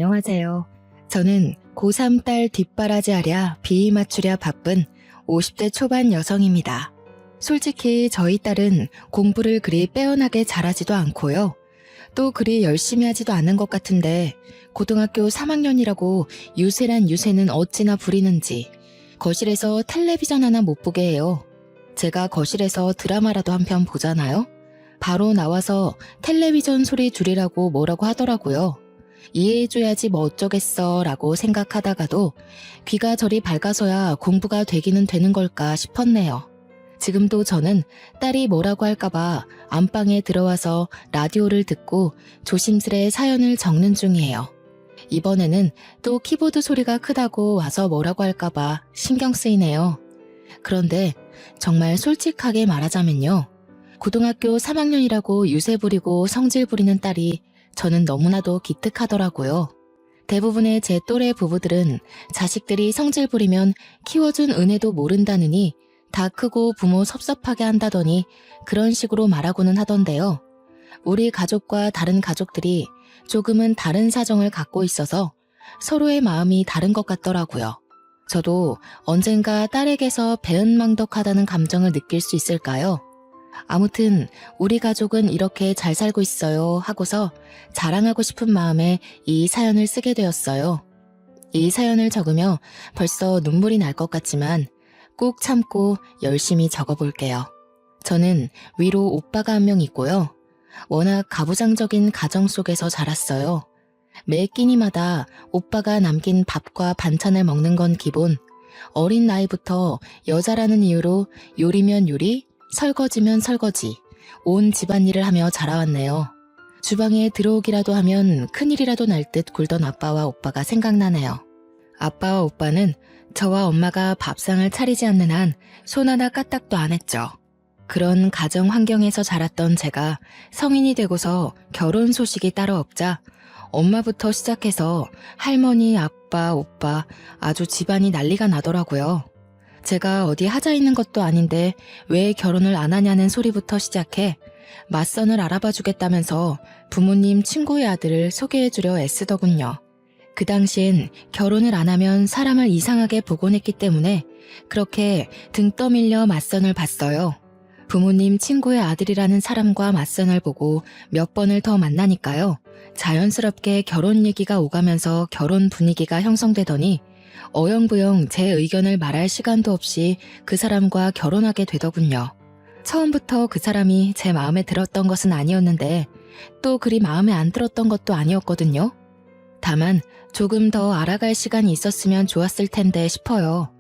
안녕하세요. 저는 고3 딸 뒷바라지 하랴 비위 맞추랴 바쁜 50대 초반 여성입니다. 솔직히 저희 딸은 공부를 그리 빼어나게 잘하지도 않고요. 또 그리 열심히 하지도 않은 것 같은데 고등학교 3학년이라고 유세란 유세는 어찌나 부리는지 거실에서 텔레비전 하나 못 보게 해요. 제가 거실에서 드라마라도 한 편 보잖아요. 바로 나와서 텔레비전 소리 줄이라고 뭐라고 하더라고요. 이해해줘야지 뭐 어쩌겠어 라고 생각하다가도 귀가 저리 밝아서야 공부가 되기는 되는 걸까 싶었네요. 지금도 저는 딸이 뭐라고 할까봐 안방에 들어와서 라디오를 듣고 조심스레 사연을 적는 중이에요. 이번에는 또 키보드 소리가 크다고 와서 뭐라고 할까봐 신경 쓰이네요. 그런데 정말 솔직하게 말하자면요. 고등학교 3학년이라고 유세 부리고 성질 부리는 딸이 저는 너무나도 기특하더라고요. 대부분의 제 또래 부부들은 자식들이 성질 부리면 키워준 은혜도 모른다느니 다 크고 부모 섭섭하게 한다더니 그런 식으로 말하고는 하던데요. 우리 가족과 다른 가족들이 조금은 다른 사정을 갖고 있어서 서로의 마음이 다른 것 같더라고요. 저도 언젠가 딸에게서 배은망덕하다는 감정을 느낄 수 있을까요? 아무튼 우리 가족은 이렇게 잘 살고 있어요 하고서 자랑하고 싶은 마음에 이 사연을 쓰게 되었어요. 이 사연을 적으며 벌써 눈물이 날 것 같지만 꼭 참고 열심히 적어볼게요. 저는 위로 오빠가 한 명 있고요. 워낙 가부장적인 가정 속에서 자랐어요. 매 끼니마다 오빠가 남긴 밥과 반찬을 먹는 건 기본. 어린 나이부터 여자라는 이유로 요리면 요리, 설거지면 설거지, 온 집안일을 하며 자라왔네요. 주방에 들어오기라도 하면 큰일이라도 날 듯 굴던 아빠와 오빠가 생각나네요. 아빠와 오빠는 저와 엄마가 밥상을 차리지 않는 한 손 하나 까딱도 안 했죠. 그런 가정 환경에서 자랐던 제가 성인이 되고서 결혼 소식이 따로 없자 엄마부터 시작해서 할머니, 아빠, 오빠 아주 집안이 난리가 나더라고요. 제가 어디 하자 있는 것도 아닌데 왜 결혼을 안 하냐는 소리부터 시작해 맞선을 알아봐 주겠다면서 부모님 친구의 아들을 소개해주려 애쓰더군요. 그 당시엔 결혼을 안 하면 사람을 이상하게 보곤 했기 때문에 그렇게 등 떠밀려 맞선을 봤어요. 부모님 친구의 아들이라는 사람과 맞선을 보고 몇 번을 더 만나니까요. 자연스럽게 결혼 얘기가 오가면서 결혼 분위기가 형성되더니 어영부영 제 의견을 말할 시간도 없이 그 사람과 결혼하게 되더군요. 처음부터 그 사람이 제 마음에 들었던 것은 아니었는데 또 그리 마음에 안 들었던 것도 아니었거든요. 다만 조금 더 알아갈 시간이 있었으면 좋았을 텐데 싶어요.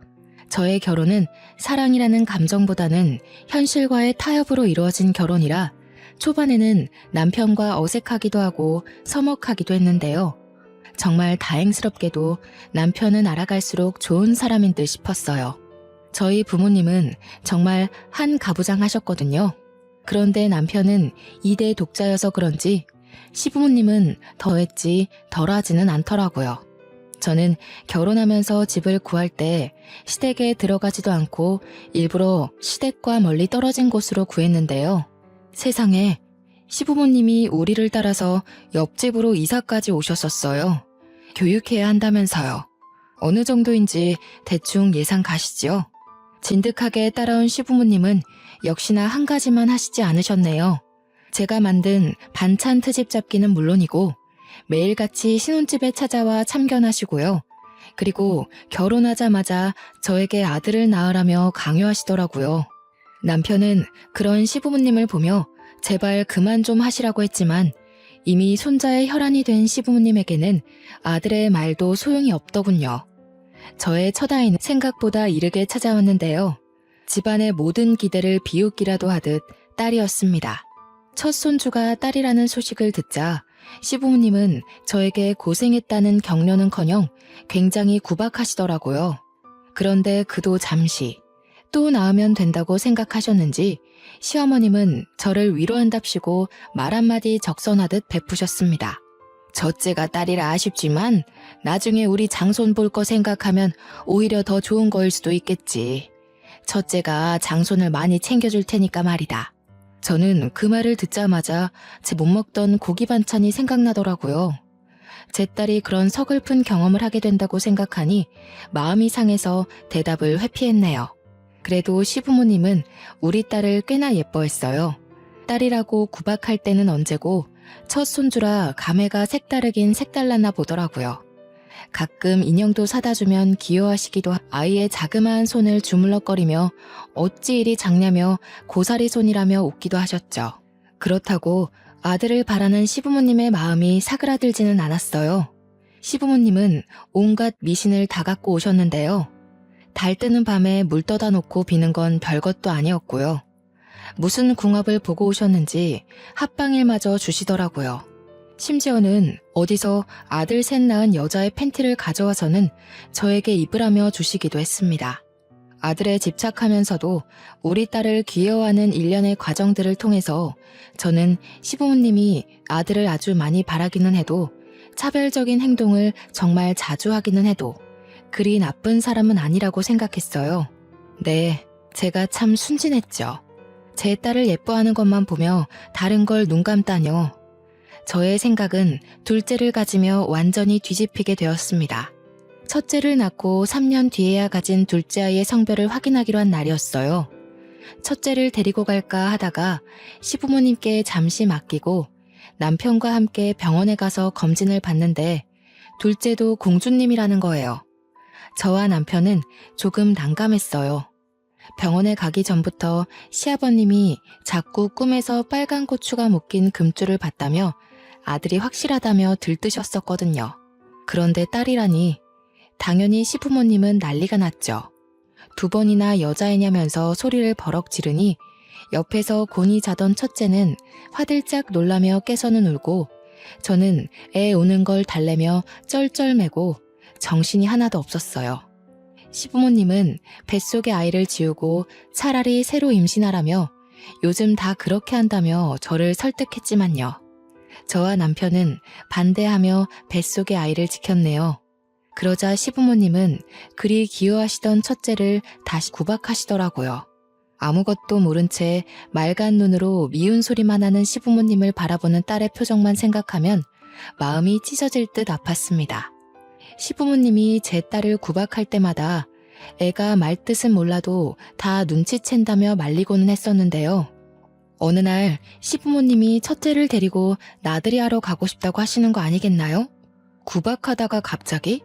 저의 결혼은 사랑이라는 감정보다는 현실과의 타협으로 이루어진 결혼이라 초반에는 남편과 어색하기도 하고 서먹하기도 했는데요. 정말 다행스럽게도 남편은 알아갈수록 좋은 사람인 듯 싶었어요. 저희 부모님은 정말 한 가부장 하셨거든요. 그런데 남편은 2대 독자여서 그런지 시부모님은 더했지 덜하지는 않더라고요. 저는 결혼하면서 집을 구할 때 시댁에 들어가지도 않고 일부러 시댁과 멀리 떨어진 곳으로 구했는데요. 세상에 시부모님이 우리를 따라서 옆집으로 이사까지 오셨었어요. 교육해야 한다면서요. 어느 정도인지 대충 예상 가시죠? 진득하게 따라온 시부모님은 역시나 한 가지만 하시지 않으셨네요. 제가 만든 반찬 트집 잡기는 물론이고 매일같이 신혼집에 찾아와 참견하시고요. 그리고 결혼하자마자 저에게 아들을 낳으라며 강요하시더라고요. 남편은 그런 시부모님을 보며 제발 그만 좀 하시라고 했지만 이미 손자의 혈안이 된 시부모님에게는 아들의 말도 소용이 없더군요. 저의 첫 아이는 생각보다 이르게 찾아왔는데요. 집안의 모든 기대를 비웃기라도 하듯 딸이었습니다. 첫 손주가 딸이라는 소식을 듣자 시부모님은 저에게 고생했다는 격려는커녕 굉장히 구박하시더라고요. 그런데 그도 잠시 또 낳으면 된다고 생각하셨는지 시어머님은 저를 위로한답시고 말 한마디 적선하듯 베푸셨습니다. 첫째가 딸이라 아쉽지만 나중에 우리 장손 볼 거 생각하면 오히려 더 좋은 거일 수도 있겠지. 첫째가 장손을 많이 챙겨줄 테니까 말이다. 저는 그 말을 듣자마자 제 못 먹던 고기 반찬이 생각나더라고요. 제 딸이 그런 서글픈 경험을 하게 된다고 생각하니 마음이 상해서 대답을 회피했네요. 그래도 시부모님은 우리 딸을 꽤나 예뻐했어요. 딸이라고 구박할 때는 언제고 첫 손주라 감회가 색다르긴 색달랐나 보더라고요. 가끔 인형도 사다 주면 귀여워하시기도 아이의 자그마한 손을 주물럭거리며 어찌 이리 작냐며 고사리 손이라며 웃기도 하셨죠. 그렇다고 아들을 바라는 시부모님의 마음이 사그라들지는 않았어요. 시부모님은 온갖 미신을 다 갖고 오셨는데요. 달 뜨는 밤에 물 떠다 놓고 비는 건 별것도 아니었고요. 무슨 궁합을 보고 오셨는지 합방일마저 주시더라고요. 심지어는 어디서 아들 셋 낳은 여자의 팬티를 가져와서는 저에게 입으라며 주시기도 했습니다. 아들에 집착하면서도 우리 딸을 귀여워하는 일련의 과정들을 통해서 저는 시부모님이 아들을 아주 많이 바라기는 해도 차별적인 행동을 정말 자주 하기는 해도 그리 나쁜 사람은 아니라고 생각했어요. 네, 제가 참 순진했죠. 제 딸을 예뻐하는 것만 보며 다른 걸 눈 감다뇨. 저의 생각은 둘째를 가지며 완전히 뒤집히게 되었습니다. 첫째를 낳고 3년 뒤에야 가진 둘째 아이의 성별을 확인하기로 한 날이었어요. 첫째를 데리고 갈까 하다가 시부모님께 잠시 맡기고 남편과 함께 병원에 가서 검진을 받는데 둘째도 공주님이라는 거예요. 저와 남편은 조금 난감했어요. 병원에 가기 전부터 시아버님이 자꾸 꿈에서 빨간 고추가 묶인 금줄을 봤다며 아들이 확실하다며 들뜨셨었거든요. 그런데 딸이라니 당연히 시부모님은 난리가 났죠. 2번이나 여자애냐면서 소리를 버럭 지르니 옆에서 곤히 자던 첫째는 화들짝 놀라며 깨서는 울고 저는 애 우는 걸 달래며 쩔쩔매고 정신이 하나도 없었어요. 시부모님은 뱃속의 아이를 지우고 차라리 새로 임신하라며 요즘 다 그렇게 한다며 저를 설득했지만요. 저와 남편은 반대하며 뱃속의 아이를 지켰네요. 그러자 시부모님은 그리 귀여워하시던 첫째를 다시 구박하시더라고요. 아무것도 모른 채 맑은 눈으로 미운 소리만 하는 시부모님을 바라보는 딸의 표정만 생각하면 마음이 찢어질 듯 아팠습니다. 시부모님이 제 딸을 구박할 때마다 애가 말뜻은 몰라도 다 눈치챈다며 말리고는 했었는데요. 어느 날 시부모님이 첫째를 데리고 나들이 하러 가고 싶다고 하시는 거 아니겠나요? 구박하다가 갑자기?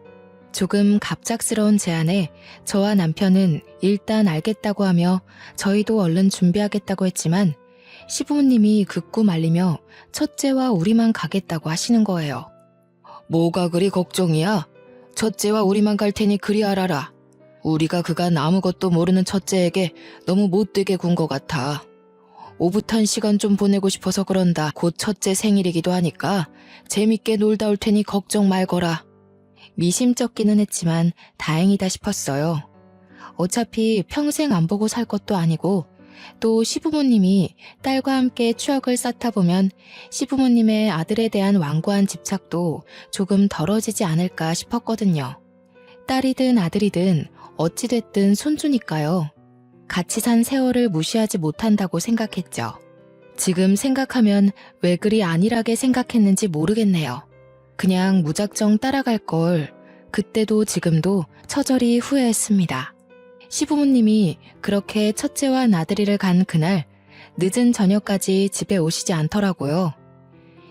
조금 갑작스러운 제안에 저와 남편은 일단 알겠다고 하며 저희도 얼른 준비하겠다고 했지만 시부모님이 극구 말리며 첫째와 우리만 가겠다고 하시는 거예요. 뭐가 그리 걱정이야? 첫째와 우리만 갈 테니 그리 알아라. 우리가 그간 아무것도 모르는 첫째에게 너무 못되게 군 것 같아. 오붓한 시간 좀 보내고 싶어서 그런다. 곧 첫째 생일이기도 하니까 재밌게 놀다 올 테니 걱정 말거라. 미심쩍기는 했지만 다행이다 싶었어요. 어차피 평생 안 보고 살 것도 아니고 또 시부모님이 딸과 함께 추억을 쌓다 보면 시부모님의 아들에 대한 완고한 집착도 조금 덜어지지 않을까 싶었거든요. 딸이든 아들이든 어찌됐든 손주니까요. 같이 산 세월을 무시하지 못한다고 생각했죠. 지금 생각하면 왜 그리 안일하게 생각했는지 모르겠네요. 그냥 무작정 따라갈 걸 그때도 지금도 처절히 후회했습니다. 시부모님이 그렇게 첫째와 나들이를 간 그날 늦은 저녁까지 집에 오시지 않더라고요.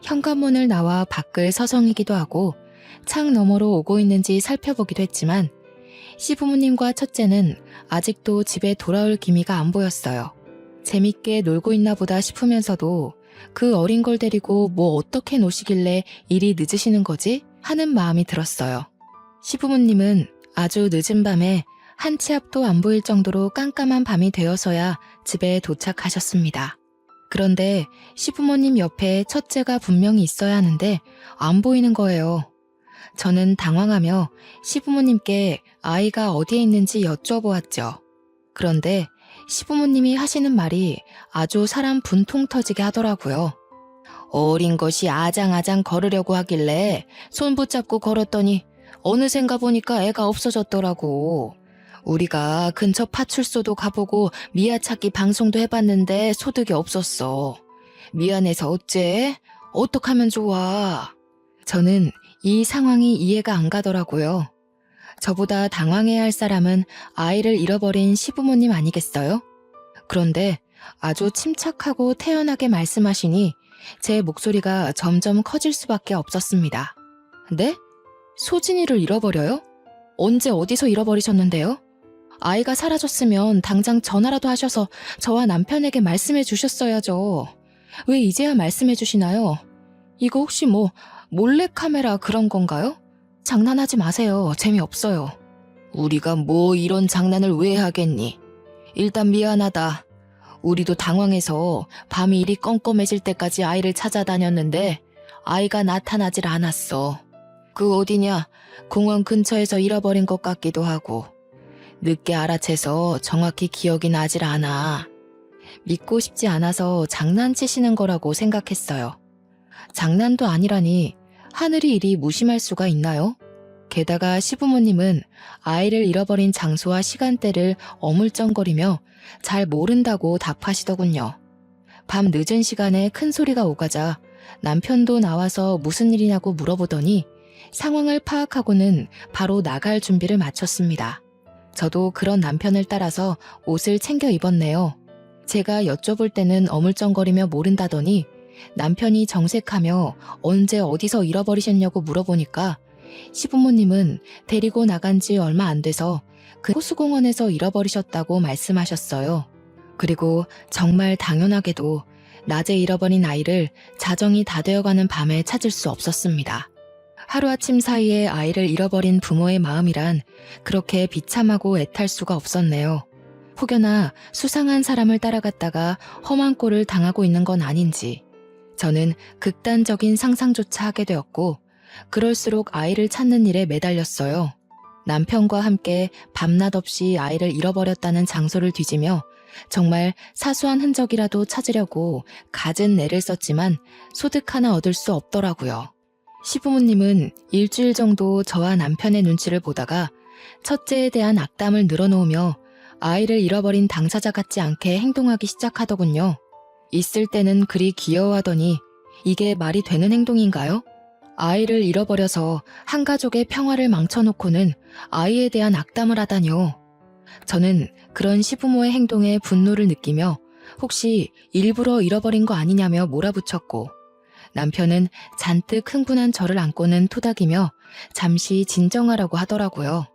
현관문을 나와 밖을 서성이기도 하고 창 너머로 오고 있는지 살펴보기도 했지만 시부모님과 첫째는 아직도 집에 돌아올 기미가 안 보였어요. 재밌게 놀고 있나 보다 싶으면서도 그 어린 걸 데리고 뭐 어떻게 노시길래 이리 늦으시는 거지? 하는 마음이 들었어요. 시부모님은 아주 늦은 밤에 한 치 앞도 안 보일 정도로 깜깜한 밤이 되어서야 집에 도착하셨습니다. 그런데 시부모님 옆에 첫째가 분명히 있어야 하는데 안 보이는 거예요. 저는 당황하며 시부모님께 아이가 어디에 있는지 여쭤보았죠. 그런데 시부모님이 하시는 말이 아주 사람 분통 터지게 하더라고요. 어린 것이 아장아장 걸으려고 하길래 손 붙잡고 걸었더니 어느샌가 보니까 애가 없어졌더라고. 우리가 근처 파출소도 가보고 미아 찾기 방송도 해봤는데 소득이 없었어. 미안해서 어째? 어떡하면 좋아? 저는 이 상황이 이해가 안 가더라고요. 저보다 당황해야 할 사람은 아이를 잃어버린 시부모님 아니겠어요? 그런데 아주 침착하고 태연하게 말씀하시니 제 목소리가 점점 커질 수밖에 없었습니다. 네? 소진이를 잃어버려요? 언제 어디서 잃어버리셨는데요? 아이가 사라졌으면 당장 전화라도 하셔서 저와 남편에게 말씀해 주셨어야죠. 왜 이제야 말씀해 주시나요? 이거 혹시 몰래카메라 그런 건가요? 장난하지 마세요. 재미없어요. 우리가 이런 장난을 왜 하겠니? 일단 미안하다. 우리도 당황해서 밤이 이리 껌껌해질 때까지 아이를 찾아다녔는데 아이가 나타나질 않았어. 그 어디냐? 공원 근처에서 잃어버린 것 같기도 하고. 늦게 알아채서 정확히 기억이 나질 않아. 믿고 싶지 않아서 장난치시는 거라고 생각했어요. 장난도 아니라니 하늘이 이리 무심할 수가 있나요? 게다가 시부모님은 아이를 잃어버린 장소와 시간대를 어물쩡거리며 잘 모른다고 답하시더군요. 밤 늦은 시간에 큰 소리가 오가자 남편도 나와서 무슨 일이냐고 물어보더니 상황을 파악하고는 바로 나갈 준비를 마쳤습니다. 저도 그런 남편을 따라서 옷을 챙겨 입었네요. 제가 여쭤볼 때는 어물쩡거리며 모른다더니 남편이 정색하며 언제 어디서 잃어버리셨냐고 물어보니까 시부모님은 데리고 나간 지 얼마 안 돼서 그 호수공원에서 잃어버리셨다고 말씀하셨어요. 그리고 정말 당연하게도 낮에 잃어버린 아이를 자정이 다 되어가는 밤에 찾을 수 없었습니다. 하루아침 사이에 아이를 잃어버린 부모의 마음이란 그렇게 비참하고 애탈 수가 없었네요. 혹여나 수상한 사람을 따라갔다가 험한 꼴을 당하고 있는 건 아닌지 저는 극단적인 상상조차 하게 되었고 그럴수록 아이를 찾는 일에 매달렸어요. 남편과 함께 밤낮 없이 아이를 잃어버렸다는 장소를 뒤지며 정말 사소한 흔적이라도 찾으려고 갖은 애를 썼지만 소득 하나 얻을 수 없더라고요. 시부모님은 일주일 정도 저와 남편의 눈치를 보다가 첫째에 대한 악담을 늘어놓으며 아이를 잃어버린 당사자 같지 않게 행동하기 시작하더군요. 있을 때는 그리 귀여워하더니 이게 말이 되는 행동인가요? 아이를 잃어버려서 한 가족의 평화를 망쳐놓고는 아이에 대한 악담을 하다뇨. 저는 그런 시부모의 행동에 분노를 느끼며 혹시 일부러 잃어버린 거 아니냐며 몰아붙였고 남편은 잔뜩 흥분한 저를 안고는 토닥이며 잠시 진정하라고 하더라고요.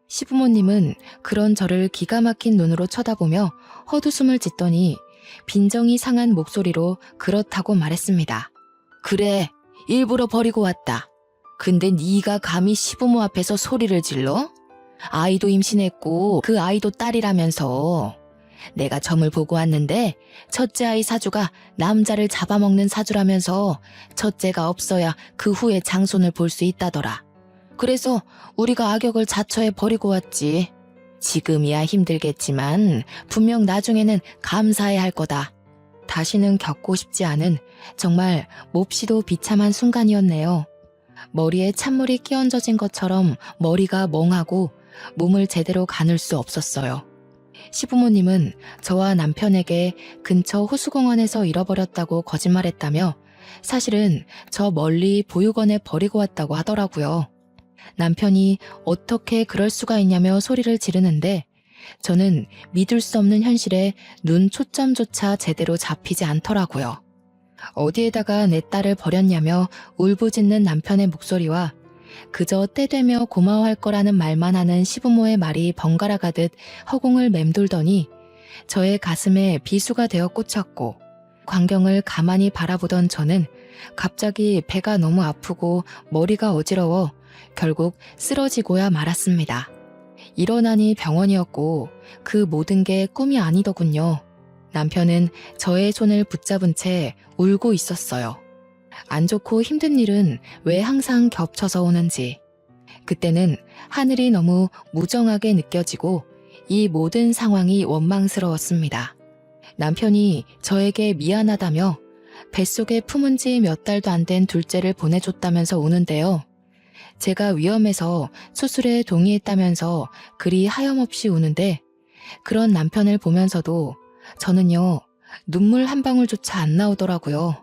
시부모님은 그런 저를 기가 막힌 눈으로 쳐다보며 헛웃음을 짓더니 빈정이 상한 목소리로 그렇다고 말했습니다. 그래, 일부러 버리고 왔다. 근데 네가 감히 시부모 앞에서 소리를 질러? 아이도 임신했고 그 아이도 딸이라면서. 내가 점을 보고 왔는데 첫째 아이 사주가 남자를 잡아먹는 사주라면서 첫째가 없어야 그 후에 장손을 볼 수 있다더라. 그래서 우리가 악역을 자처해 버리고 왔지. 지금이야 힘들겠지만 분명 나중에는 감사해야 할 거다. 다시는 겪고 싶지 않은 정말 몹시도 비참한 순간이었네요. 머리에 찬물이 끼얹어진 것처럼 머리가 멍하고 몸을 제대로 가눌 수 없었어요. 시부모님은 저와 남편에게 근처 호수공원에서 잃어버렸다고 거짓말했다며 사실은 저 멀리 보육원에 버리고 왔다고 하더라고요. 남편이 어떻게 그럴 수가 있냐며 소리를 지르는데 저는 믿을 수 없는 현실에 눈 초점조차 제대로 잡히지 않더라고요. 어디에다가 내 딸을 버렸냐며 울부짖는 남편의 목소리와 그저 때되며 고마워할 거라는 말만 하는 시부모의 말이 번갈아 가듯 허공을 맴돌더니 저의 가슴에 비수가 되어 꽂혔고 광경을 가만히 바라보던 저는 갑자기 배가 너무 아프고 머리가 어지러워 결국 쓰러지고야 말았습니다. 일어나니 병원이었고 그 모든 게 꿈이 아니더군요. 남편은 저의 손을 붙잡은 채 울고 있었어요. 안 좋고 힘든 일은 왜 항상 겹쳐서 오는지. 그때는 하늘이 너무 무정하게 느껴지고 이 모든 상황이 원망스러웠습니다. 남편이 저에게 미안하다며 뱃속에 품은 지 몇 달도 안 된 둘째를 보내줬다면서 우는데요. 제가 위험해서 수술에 동의했다면서 그리 하염없이 우는데 그런 남편을 보면서도 저는요 눈물 한 방울조차 안 나오더라고요.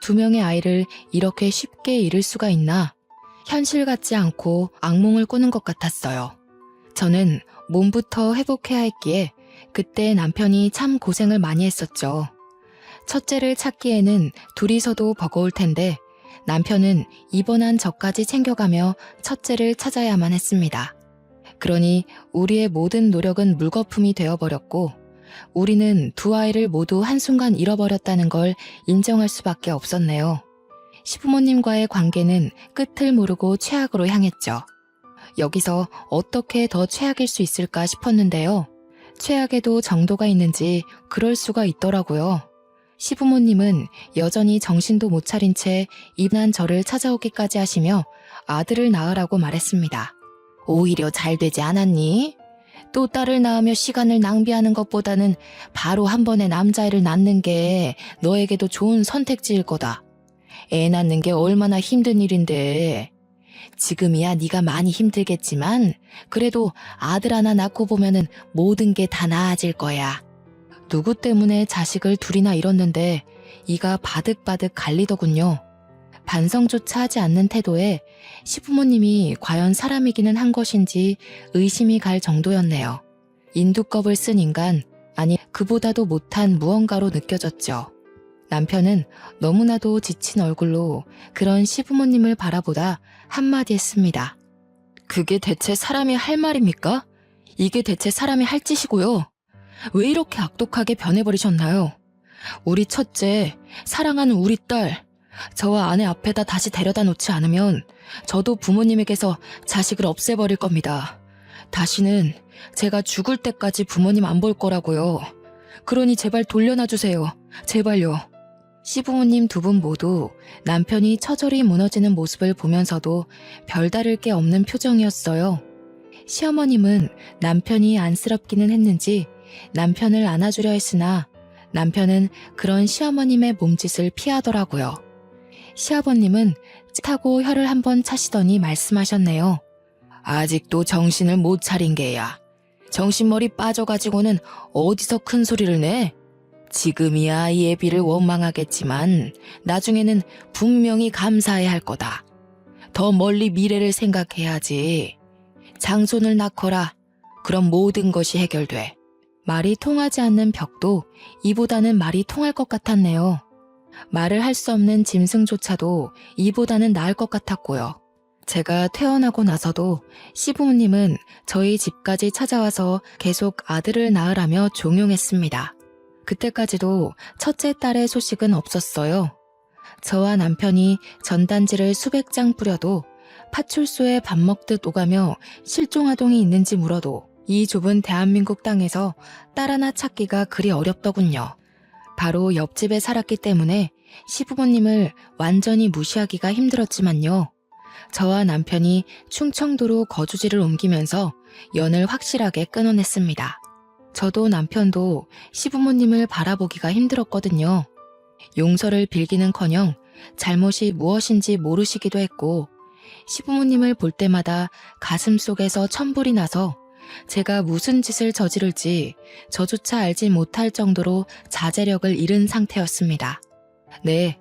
2명의 아이를 이렇게 쉽게 잃을 수가 있나 현실 같지 않고 악몽을 꾸는 것 같았어요. 저는 몸부터 회복해야 했기에 그때 남편이 참 고생을 많이 했었죠. 첫째를 찾기에는 둘이서도 버거울 텐데 남편은 입원한 저까지 챙겨가며 첫째를 찾아야만 했습니다. 그러니 우리의 모든 노력은 물거품이 되어버렸고 우리는 두 아이를 모두 한순간 잃어버렸다는 걸 인정할 수밖에 없었네요. 시부모님과의 관계는 끝을 모르고 최악으로 향했죠. 여기서 어떻게 더 최악일 수 있을까 싶었는데요. 최악에도 정도가 있는지 그럴 수가 있더라고요. 시부모님은 여전히 정신도 못 차린 채 입난 저를 찾아오기까지 하시며 아들을 낳으라고 말했습니다. 오히려 잘 되지 않았니? 또 딸을 낳으며 시간을 낭비하는 것보다는 바로 한 번에 남자아이를 낳는 게 너에게도 좋은 선택지일 거다. 애 낳는 게 얼마나 힘든 일인데. 지금이야 네가 많이 힘들겠지만 그래도 아들 하나 낳고 보면은 모든 게 다 나아질 거야. 누구 때문에 자식을 둘이나 잃었는데 이가 바득바득 갈리더군요. 반성조차 하지 않는 태도에 시부모님이 과연 사람이기는 한 것인지 의심이 갈 정도였네요. 인두껍을 쓴 인간, 아니 그보다도 못한 무언가로 느껴졌죠. 남편은 너무나도 지친 얼굴로 그런 시부모님을 바라보다 한마디 했습니다. 그게 대체 사람이 할 말입니까? 이게 대체 사람이 할 짓이고요. 왜 이렇게 악독하게 변해버리셨나요? 우리 첫째, 사랑하는 우리 딸, 저와 아내 앞에다 다시 데려다 놓지 않으면 저도 부모님에게서 자식을 없애버릴 겁니다. 다시는 제가 죽을 때까지 부모님 안 볼 거라고요. 그러니 제발 돌려놔주세요. 제발요. 시부모님 두 분 모두 남편이 처절히 무너지는 모습을 보면서도 별다를 게 없는 표정이었어요. 시어머님은 남편이 안쓰럽기는 했는지 남편을 안아주려 했으나 남편은 그런 시어머님의 몸짓을 피하더라고요. 시아버님은 찌타고 혀를 한번 차시더니 말씀하셨네요. 아직도 정신을 못 차린 게야. 정신머리 빠져가지고는 어디서 큰 소리를 내? 지금이야 예비를 원망하겠지만 나중에는 분명히 감사해야 할 거다. 더 멀리 미래를 생각해야지. 장손을 낳거라. 그럼 모든 것이 해결돼. 말이 통하지 않는 벽도 이보다는 말이 통할 것 같았네요. 말을 할 수 없는 짐승조차도 이보다는 나을 것 같았고요. 제가 퇴원하고 나서도 시부모님은 저희 집까지 찾아와서 계속 아들을 낳으라며 종용했습니다. 그때까지도 첫째 딸의 소식은 없었어요. 저와 남편이 전단지를 수백 장 뿌려도 파출소에 밥 먹듯 오가며 실종아동이 있는지 물어도 이 좁은 대한민국 땅에서 딸 하나 찾기가 그리 어렵더군요. 바로 옆집에 살았기 때문에 시부모님을 완전히 무시하기가 힘들었지만요. 저와 남편이 충청도로 거주지를 옮기면서 연을 확실하게 끊어냈습니다. 저도 남편도 시부모님을 바라보기가 힘들었거든요. 용서를 빌기는커녕 잘못이 무엇인지 모르시기도 했고 시부모님을 볼 때마다 가슴속에서 천불이 나서 제가 무슨 짓을 저지를지 저조차 알지 못할 정도로 자제력을 잃은 상태였습니다. 네,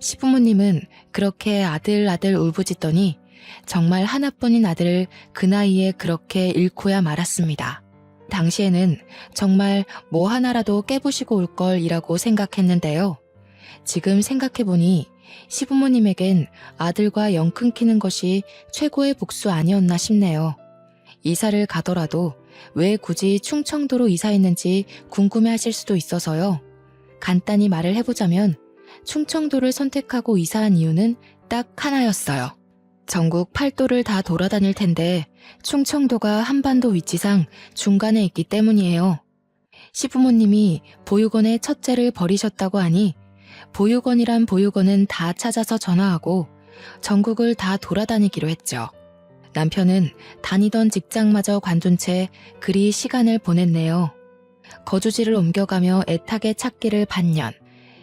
시부모님은 그렇게 아들 울부짖더니 정말 하나뿐인 아들을 그 나이에 그렇게 잃고야 말았습니다. 당시에는 정말 뭐 하나라도 깨부시고 올 걸이라고 생각했는데요. 지금 생각해보니 시부모님에겐 아들과 영 끊기는 것이 최고의 복수 아니었나 싶네요. 이사를 가더라도 왜 굳이 충청도로 이사했는지 궁금해하실 수도 있어서요. 간단히 말을 해보자면 충청도를 선택하고 이사한 이유는 딱 하나였어요. 전국 8도를 다 돌아다닐 텐데 충청도가 한반도 위치상 중간에 있기 때문이에요. 시부모님이 보육원의 첫째를 버리셨다고 하니 보육원이란 보육원은 다 찾아서 전화하고 전국을 다 돌아다니기로 했죠. 남편은 다니던 직장마저 관둔 채 그리 시간을 보냈네요. 거주지를 옮겨가며 애타게 찾기를 반년.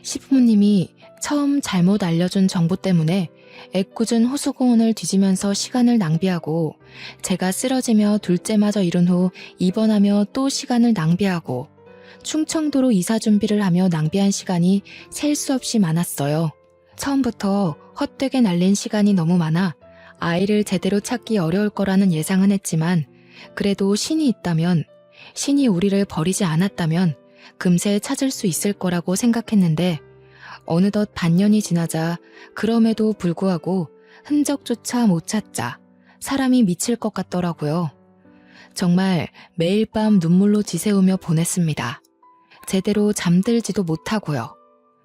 시부모님이 처음 잘못 알려준 정보 때문에 애꿎은 호수공원을 뒤지면서 시간을 낭비하고 제가 쓰러지며 둘째마저 잃은 후 입원하며 또 시간을 낭비하고 충청도로 이사 준비를 하며 낭비한 시간이 셀 수 없이 많았어요. 처음부터 헛되게 날린 시간이 너무 많아 아이를 제대로 찾기 어려울 거라는 예상은 했지만 그래도 신이 있다면, 신이 우리를 버리지 않았다면 금세 찾을 수 있을 거라고 생각했는데 어느덧 반년이 지나자 그럼에도 불구하고 흔적조차 못 찾자 사람이 미칠 것 같더라고요. 정말 매일 밤 눈물로 지새우며 보냈습니다. 제대로 잠들지도 못하고요.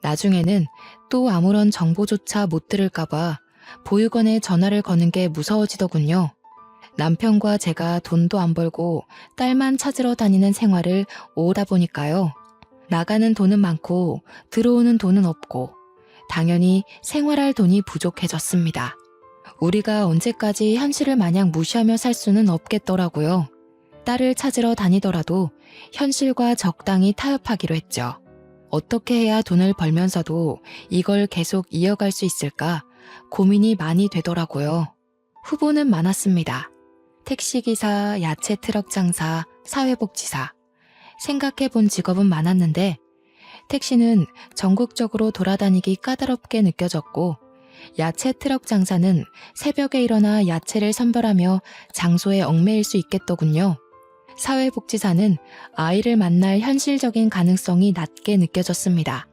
나중에는 또 아무런 정보조차 못 들을까봐 보육원에 전화를 거는 게 무서워지더군요. 남편과 제가 돈도 안 벌고 딸만 찾으러 다니는 생활을 오다 보니까요. 나가는 돈은 많고 들어오는 돈은 없고 당연히 생활할 돈이 부족해졌습니다. 우리가 언제까지 현실을 마냥 무시하며 살 수는 없겠더라고요. 딸을 찾으러 다니더라도 현실과 적당히 타협하기로 했죠. 어떻게 해야 돈을 벌면서도 이걸 계속 이어갈 수 있을까 고민이 많이 되더라고요. 후보는 많았습니다. 택시기사, 야채 트럭 장사, 사회복지사. 생각해 본 직업은 많았는데 택시는 전국적으로 돌아다니기 까다롭게 느껴졌고 야채 트럭 장사는 새벽에 일어나 야채를 선별하며 장소에 얽매일 수 있겠더군요. 사회복지사는 아이를 만날 현실적인 가능성이 낮게 느껴졌습니다.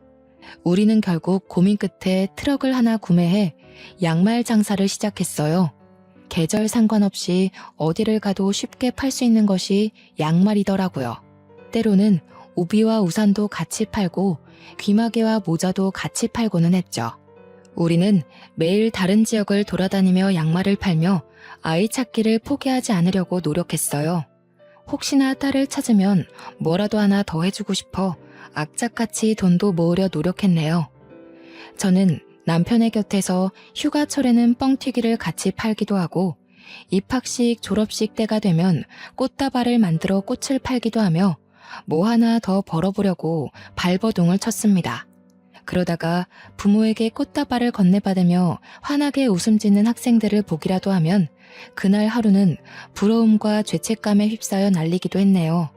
우리는 결국 고민 끝에 트럭을 하나 구매해 양말 장사를 시작했어요. 계절 상관없이 어디를 가도 쉽게 팔 수 있는 것이 양말이더라고요. 때로는 우비와 우산도 같이 팔고 귀마개와 모자도 같이 팔고는 했죠. 우리는 매일 다른 지역을 돌아다니며 양말을 팔며 아이 찾기를 포기하지 않으려고 노력했어요. 혹시나 딸을 찾으면 뭐라도 하나 더 해주고 싶어 악착같이 돈도 모으려 노력했네요. 저는 남편의 곁에서 휴가철에는 뻥튀기를 같이 팔기도 하고 입학식, 졸업식 때가 되면 꽃다발을 만들어 꽃을 팔기도 하며 뭐 하나 더 벌어보려고 발버둥을 쳤습니다. 그러다가 부모에게 꽃다발을 건네받으며 환하게 웃음 짓는 학생들을 보기라도 하면 그날 하루는 부러움과 죄책감에 휩싸여 날리기도 했네요.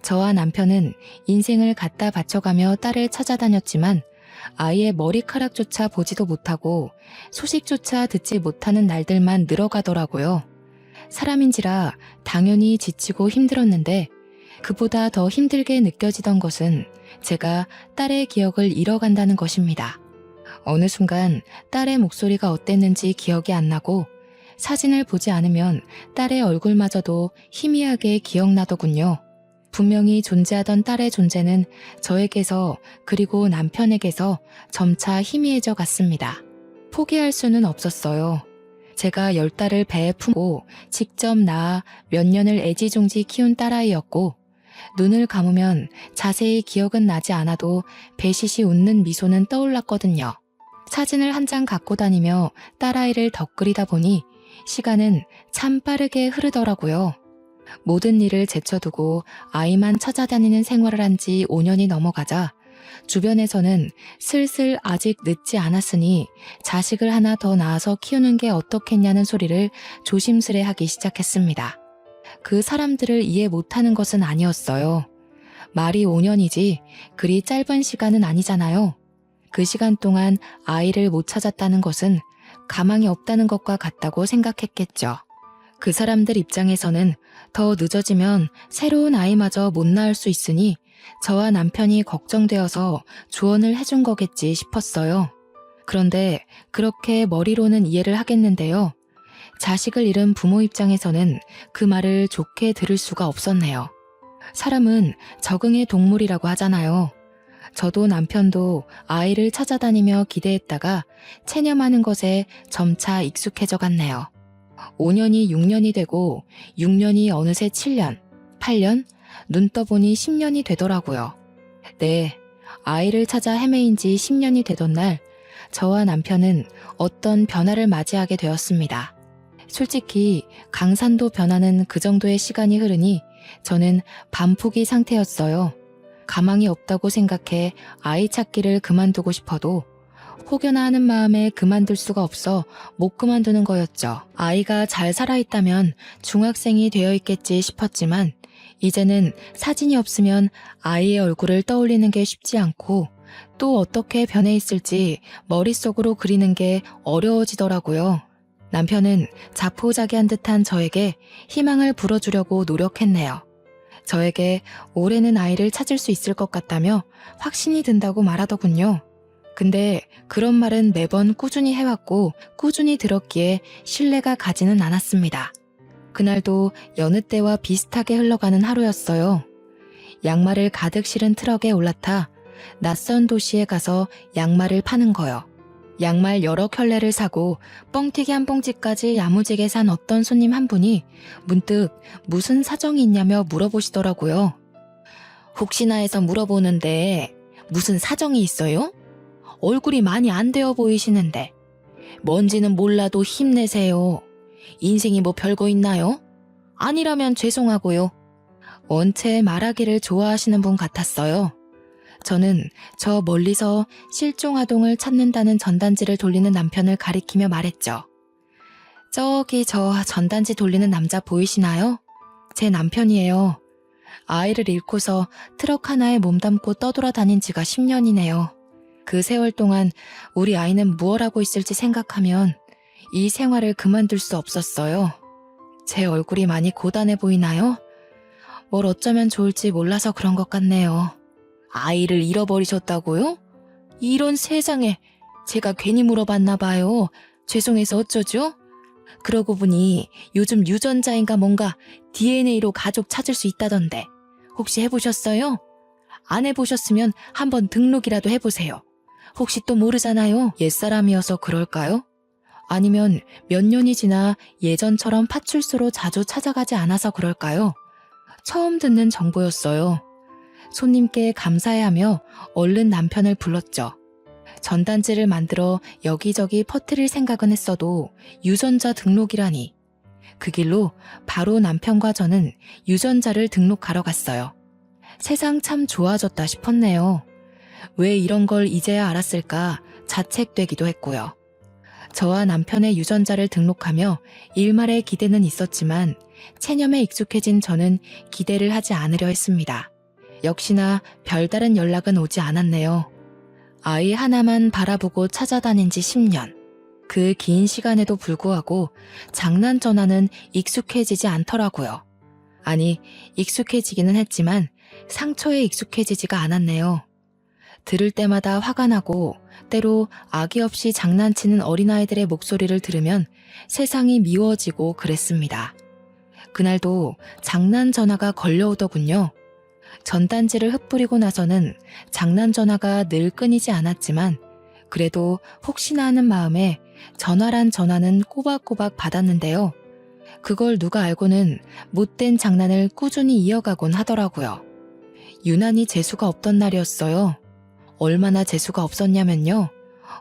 저와 남편은 인생을 갖다 바쳐가며 딸을 찾아다녔지만 아이의 머리카락조차 보지도 못하고 소식조차 듣지 못하는 날들만 늘어가더라고요. 사람인지라 당연히 지치고 힘들었는데 그보다 더 힘들게 느껴지던 것은 제가 딸의 기억을 잃어간다는 것입니다. 어느 순간 딸의 목소리가 어땠는지 기억이 안 나고 사진을 보지 않으면 딸의 얼굴마저도 희미하게 기억나더군요. 분명히 존재하던 딸의 존재는 저에게서 그리고 남편에게서 점차 희미해져 갔습니다. 포기할 수는 없었어요. 제가 10달을 배에 품고 직접 낳아 몇 년을 애지중지 키운 딸아이였고 눈을 감으면 자세히 기억은 나지 않아도 배시시 웃는 미소는 떠올랐거든요. 사진을 한 장 갖고 다니며 딸아이를 덧그리다 보니 시간은 참 빠르게 흐르더라고요. 모든 일을 제쳐두고 아이만 찾아다니는 생활을 한 지 5년이 넘어가자 주변에서는 슬슬 아직 늦지 않았으니 자식을 하나 더 낳아서 키우는 게 어떻겠냐는 소리를 조심스레 하기 시작했습니다. 그 사람들을 이해 못하는 것은 아니었어요. 말이 5년이지 그리 짧은 시간은 아니잖아요. 그 시간 동안 아이를 못 찾았다는 것은 가망이 없다는 것과 같다고 생각했겠죠. 그 사람들 입장에서는 더 늦어지면 새로운 아이마저 못 낳을 수 있으니 저와 남편이 걱정되어서 조언을 해준 거겠지 싶었어요. 그런데 그렇게 머리로는 이해를 하겠는데요. 자식을 잃은 부모 입장에서는 그 말을 좋게 들을 수가 없었네요. 사람은 적응의 동물이라고 하잖아요. 저도 남편도 아이를 찾아다니며 기대했다가 체념하는 것에 점차 익숙해져 갔네요. 5년이 6년이 되고 6년이 어느새 7년, 8년, 눈 떠보니 10년이 되더라고요. 네, 아이를 찾아 헤매인 지 10년이 되던 날 저와 남편은 어떤 변화를 맞이하게 되었습니다. 솔직히 강산도 변하는 그 정도의 시간이 흐르니 저는 반포기 상태였어요. 가망이 없다고 생각해 아이 찾기를 그만두고 싶어도 혹여나 하는 마음에 그만둘 수가 없어 못 그만두는 거였죠. 아이가 잘 살아있다면 중학생이 되어 있겠지 싶었지만 이제는 사진이 없으면 아이의 얼굴을 떠올리는 게 쉽지 않고 또 어떻게 변해 있을지 머릿속으로 그리는 게 어려워지더라고요. 남편은 자포자기한 듯한 저에게 희망을 불어주려고 노력했네요. 저에게 올해는 아이를 찾을 수 있을 것 같다며 확신이 든다고 말하더군요. 근데 그런 말은 매번 꾸준히 해왔고 꾸준히 들었기에 신뢰가 가지는 않았습니다. 그날도 여느 때와 비슷하게 흘러가는 하루였어요. 양말을 가득 실은 트럭에 올라타 낯선 도시에 가서 양말을 파는 거요. 양말 여러 켤레를 사고 뻥튀기 한 봉지까지 야무지게 산 어떤 손님 한 분이 문득 무슨 사정이 있냐며 물어보시더라고요. 혹시나 해서 물어보는데 무슨 사정이 있어요? 얼굴이 많이 안 되어 보이시는데. 뭔지는 몰라도 힘내세요. 인생이 뭐 별거 있나요? 아니라면 죄송하고요. 원체 말하기를 좋아하시는 분 같았어요. 저는 저 멀리서 실종아동을 찾는다는 전단지를 돌리는 남편을 가리키며 말했죠. 저기 저 전단지 돌리는 남자 보이시나요? 제 남편이에요. 아이를 잃고서 트럭 하나에 몸담고 떠돌아다닌 지가 10년이네요. 그 세월 동안 우리 아이는 무얼 하고 있을지 생각하면 이 생활을 그만둘 수 없었어요. 제 얼굴이 많이 고단해 보이나요? 뭘 어쩌면 좋을지 몰라서 그런 것 같네요. 아이를 잃어버리셨다고요? 이런 세상에 제가 괜히 물어봤나 봐요. 죄송해서 어쩌죠? 그러고 보니 요즘 유전자인가 뭔가 DNA로 가족 찾을 수 있다던데 혹시 해보셨어요? 안 해보셨으면 한번 등록이라도 해보세요. 혹시 또 모르잖아요. 옛사람이어서 그럴까요? 아니면 몇 년이 지나 예전처럼 파출소로 자주 찾아가지 않아서 그럴까요? 처음 듣는 정보였어요. 손님께 감사해하며 얼른 남편을 불렀죠. 전단지를 만들어 여기저기 퍼뜨릴 생각은 했어도 유전자 등록이라니. 그 길로 바로 남편과 저는 유전자를 등록하러 갔어요. 세상 참 좋아졌다 싶었네요. 왜 이런 걸 이제야 알았을까 자책되기도 했고요. 저와 남편의 유전자를 등록하며 일말의 기대는 있었지만 체념에 익숙해진 저는 기대를 하지 않으려 했습니다. 역시나 별다른 연락은 오지 않았네요. 아이 하나만 바라보고 찾아다닌 지 10년. 그 긴 시간에도 불구하고 장난 전화는 익숙해지지 않더라고요. 아니, 익숙해지기는 했지만 상처에 익숙해지지가 않았네요. 들을 때마다 화가 나고 때로 악의 없이 장난치는 어린아이들의 목소리를 들으면 세상이 미워지고 그랬습니다. 그날도 장난 전화가 걸려오더군요. 전단지를 흩뿌리고 나서는 장난 전화가 늘 끊이지 않았지만 그래도 혹시나 하는 마음에 전화란 전화는 꼬박꼬박 받았는데요. 그걸 누가 알고는 못된 장난을 꾸준히 이어가곤 하더라고요. 유난히 재수가 없던 날이었어요. 얼마나 재수가 없었냐면요.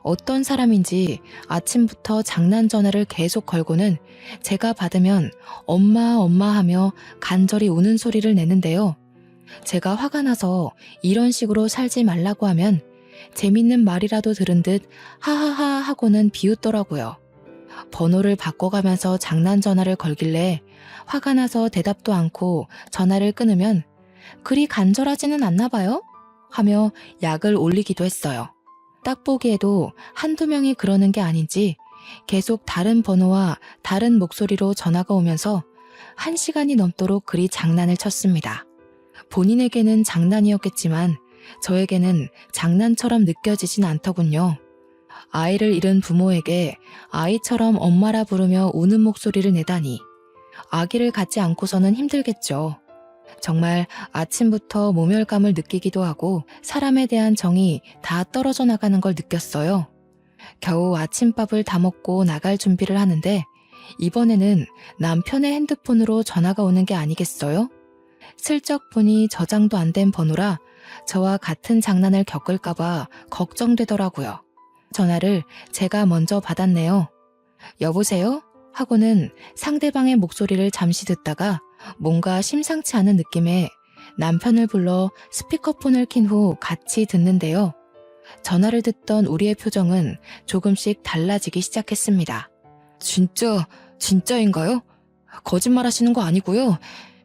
어떤 사람인지 아침부터 장난 전화를 계속 걸고는 제가 받으면 엄마 엄마 하며 간절히 우는 소리를 내는데요. 제가 화가 나서 이런 식으로 살지 말라고 하면 재밌는 말이라도 들은 듯 하하하 하고는 비웃더라고요. 번호를 바꿔가면서 장난 전화를 걸길래 화가 나서 대답도 않고 전화를 끊으면 그리 간절하지는 않나 봐요? 하며 약을 올리기도 했어요. 딱 보기에도 한두 명이 그러는 게 아닌지 계속 다른 번호와 다른 목소리로 전화가 오면서 1시간이 넘도록 그리 장난을 쳤습니다. 본인에게는 장난이었겠지만 저에게는 장난처럼 느껴지진 않더군요. 아이를 잃은 부모에게 아이처럼 엄마라 부르며 우는 목소리를 내다니 아기를 갖지 않고서는 힘들겠죠. 정말 아침부터 모멸감을 느끼기도 하고 사람에 대한 정이 다 떨어져 나가는 걸 느꼈어요. 겨우 아침밥을 다 먹고 나갈 준비를 하는데 이번에는 남편의 핸드폰으로 전화가 오는 게 아니겠어요? 슬쩍 보니 저장도 안 된 번호라 저와 같은 장난을 겪을까봐 걱정되더라고요. 전화를 제가 먼저 받았네요. 여보세요? 하고는 상대방의 목소리를 잠시 듣다가 뭔가 심상치 않은 느낌에 남편을 불러 스피커폰을 킨 후 같이 듣는데요. 전화를 듣던 우리의 표정은 조금씩 달라지기 시작했습니다. 진짜인가요? 거짓말 하시는 거 아니고요.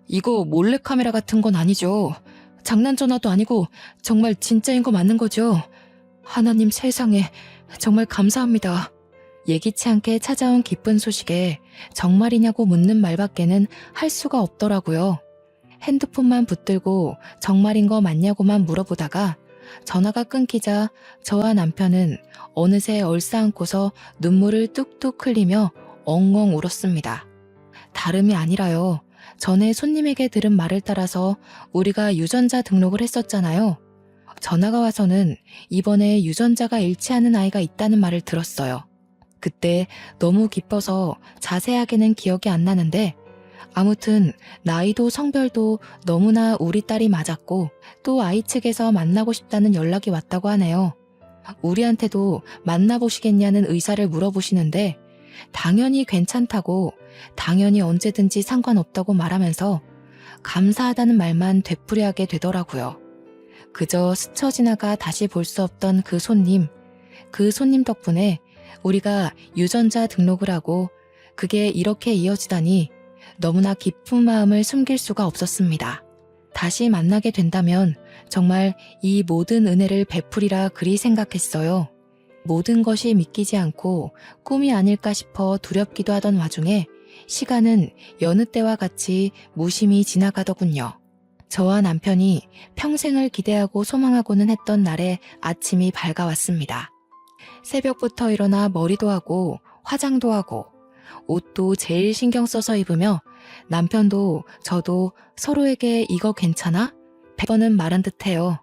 이거 몰래카메라 같은 건 아니죠. 장난 전화도 아니고 정말 진짜인 거 맞는 거죠. 하나님 세상에 정말 감사합니다. 예기치 않게 찾아온 기쁜 소식에 정말이냐고 묻는 말밖에는 할 수가 없더라고요. 핸드폰만 붙들고 정말인 거 맞냐고만 물어보다가 전화가 끊기자 저와 남편은 어느새 얼싸안고서 눈물을 뚝뚝 흘리며 엉엉 울었습니다. 다름이 아니라요. 전에 손님에게 들은 말을 따라서 우리가 유전자 등록을 했었잖아요. 전화가 와서는 이번에 유전자가 일치하는 아이가 있다는 말을 들었어요. 그때 너무 기뻐서 자세하게는 기억이 안 나는데 아무튼 나이도 성별도 너무나 우리 딸이 맞았고 또 아이 측에서 만나고 싶다는 연락이 왔다고 하네요. 우리한테도 만나보시겠냐는 의사를 물어보시는데 당연히 괜찮다고 당연히 언제든지 상관없다고 말하면서 감사하다는 말만 되풀이하게 되더라고요. 그저 스쳐 지나가 다시 볼 수 없던 그 손님 덕분에 우리가 유전자 등록을 하고 그게 이렇게 이어지다니 너무나 기쁜 마음을 숨길 수가 없었습니다. 다시 만나게 된다면 정말 이 모든 은혜를 베풀이라 그리 생각했어요. 모든 것이 믿기지 않고 꿈이 아닐까 싶어 두렵기도 하던 와중에 시간은 여느 때와 같이 무심히 지나가더군요. 저와 남편이 평생을 기대하고 소망하고는 했던 날에 아침이 밝아왔습니다. 새벽부터 일어나 머리도 하고 화장도 하고 옷도 제일 신경 써서 입으며 남편도 저도 서로에게 이거 괜찮아? 100번은 말한 듯해요.